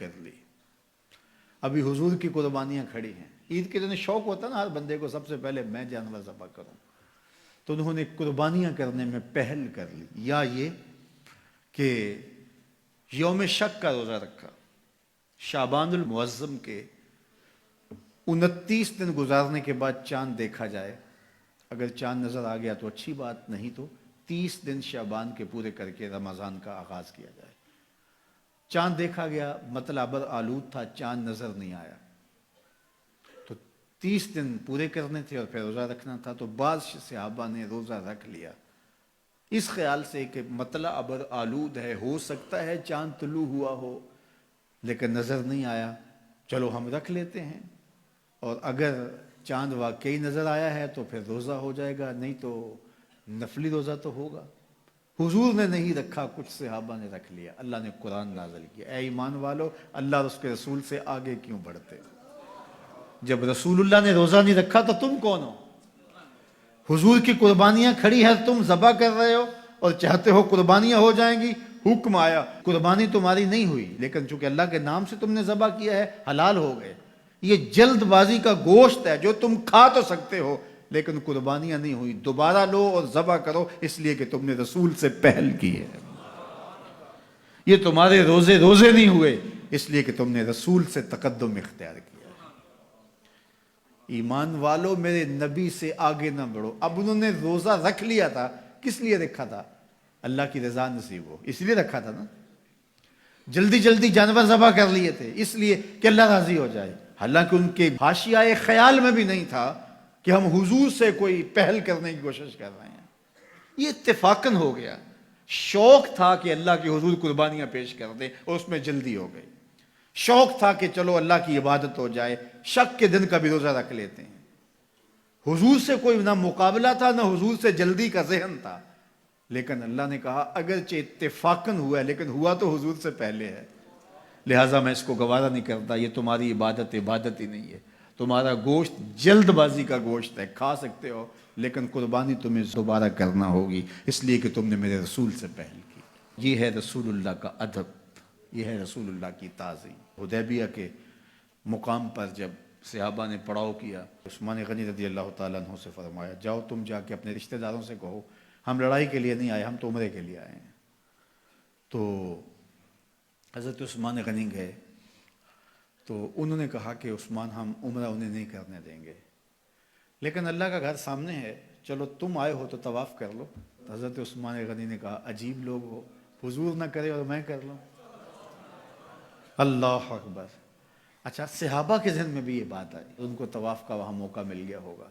کر لی. ابھی حضور کی قربانیاں کھڑی ہیں. عید کے دن شوق ہوتا ہے نا ہر بندے کو سب سے پہلے میں جانور ذبح کروں. تو انہوں نے قربانیاں کرنے میں پہل کر لی. یا یہ کہ یوم شک کا روزہ رکھا. شعبان المعظم کے 29 دن گزارنے کے بعد چاند دیکھا جائے. اگر چاند نظر آ گیا تو اچھی بات, نہیں تو 30 دن شعبان کے پورے کر کے رمضان کا آغاز کیا جائے. چاند دیکھا گیا, مطلب آلود تھا, چاند نظر نہیں آیا تو 30 دن پورے کرنے تھے اور پھر روزہ رکھنا تھا. تو بعض صحابہ نے روزہ رکھ لیا اس خیال سے کہ مطلع ابر آلود ہے, ہو سکتا ہے چاند طلوع ہوا ہو لیکن نظر نہیں آیا, چلو ہم رکھ لیتے ہیں, اور اگر چاند واقعی نظر آیا ہے تو پھر روزہ ہو جائے گا, نہیں تو نفلی روزہ تو ہوگا. حضور نے نہیں رکھا, کچھ صحابہ نے رکھ لیا. اللہ نے قرآن نازل کیا, اے ایمان والو اللہ اور اس کے رسول سے آگے کیوں بڑھتے؟ جب رسول اللہ نے روزہ نہیں رکھا تو تم کون ہو؟ حضور کی قربانیاں کھڑی ہیں, تم ذبح کر رہے ہو اور چاہتے ہو قربانیاں ہو جائیں گی. حکم آیا, قربانی تمہاری نہیں ہوئی لیکن چونکہ اللہ کے نام سے تم نے ذبح کیا ہے حلال ہو گئے. یہ جلد بازی کا گوشت ہے جو تم کھا تو سکتے ہو لیکن قربانیاں نہیں ہوئی. دوبارہ لو اور ذبح کرو اس لیے کہ تم نے رسول سے پہل کی ہے. یہ تمہارے روزے نہیں ہوئے اس لیے کہ تم نے رسول سے تقدم اختیار کیا. ایمان والو میرے نبی سے آگے نہ بڑھو. اب انہوں نے روزہ رکھ لیا تھا, کس لیے رکھا تھا؟ اللہ کی رضا نصیب ہو اس لیے رکھا تھا نا. جلدی جانور ذبح کر لیے تھے اس لیے کہ اللہ راضی ہو جائے. حالانکہ ان کے حاشیہ خیال میں بھی نہیں تھا کہ ہم حضور سے کوئی پہل کرنے کی کوشش کر رہے ہیں. یہ اتفاقاً ہو گیا. شوق تھا کہ اللہ کے حضور قربانیاں پیش کر دیں اور اس میں جلدی ہو گئی. شوق تھا کہ چلو اللہ کی عبادت ہو جائے, شک کے دن کا بھی روزہ رکھ لیتے ہیں. حضور سے کوئی نہ مقابلہ تھا نہ حضور سے جلدی کا ذہن تھا, لیکن اللہ نے کہا اگرچہ اتفاقاً ہوا ہے لیکن ہوا تو حضور سے پہلے ہے, لہٰذا میں اس کو گوارا نہیں کرتا. یہ تمہاری عبادت ہی نہیں ہے, تمہارا گوشت جلد بازی کا گوشت ہے, کھا سکتے ہو لیکن قربانی تمہیں دوبارہ کرنا ہوگی اس لیے کہ تم نے میرے رسول سے پہل کی. یہ ہے رسول اللہ کا ادب, یہ ہے رسول اللہ کی تعظیم. حدیبیہ کے مقام پر جب صحابہ نے پڑاؤ کیا, عثمان غنی رضی اللہ تعالیٰ عنہ سے فرمایا جاؤ تم جا کے اپنے رشتہ داروں سے کہو ہم لڑائی کے لیے نہیں آئے, ہم تو عمرے کے لیے آئے ہیں. تو حضرت عثمان غنی گئے تو انہوں نے کہا کہ عثمان ہم عمرہ انہیں نہیں کرنے دیں گے, لیکن اللہ کا گھر سامنے ہے, چلو تم آئے ہو تو طواف کر لو. حضرت عثمان غنی نے کہا عجیب لوگ ہو, حضور نہ کرے اور میں کر لوں. اللہ اکبر. اچھا صحابہ کے ذہن میں بھی یہ بات آئی, ان کو طواف کا وہاں موقع مل گیا ہوگا.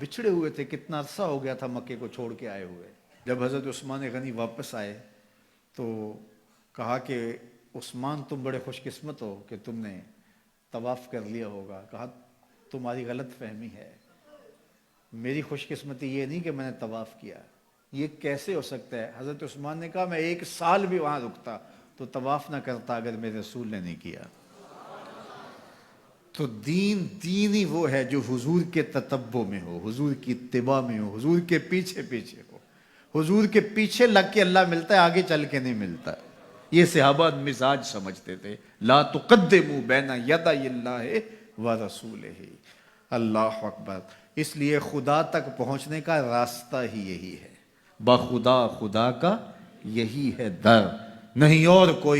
بچھڑے ہوئے تھے, کتنا عرصہ ہو گیا تھا مکے کو چھوڑ کے آئے ہوئے. جب حضرت عثمان غنی واپس آئے تو کہا کہ عثمان تم بڑے خوش قسمت ہو کہ تم نے طواف کر لیا ہوگا. کہا تمہاری غلط فہمی ہے, میری خوش قسمتی یہ نہیں کہ میں نے طواف کیا, یہ کیسے ہو سکتا ہے؟ حضرت عثمان نے کہا میں 1 سال بھی وہاں رکتا تو طواف نہ کرتا اگر میرے رسول نے نہیں کیا. تو دین ہی وہ ہے جو حضور کے تتبع میں ہو, حضور کی اتباع میں ہو, حضور کے پیچھے ہو. حضور کے پیچھے لگ کے اللہ ملتا ہے, آگے چل کے نہیں ملتا. یہ صحابہ مزاج سمجھتے تھے. لا تقدموا بین یدی اللہ و رسولہ. اللہ اکبر. اس لیے خدا تک پہنچنے کا راستہ ہی یہی ہے, خدا کا یہی ہے در, نہیں اور کوئی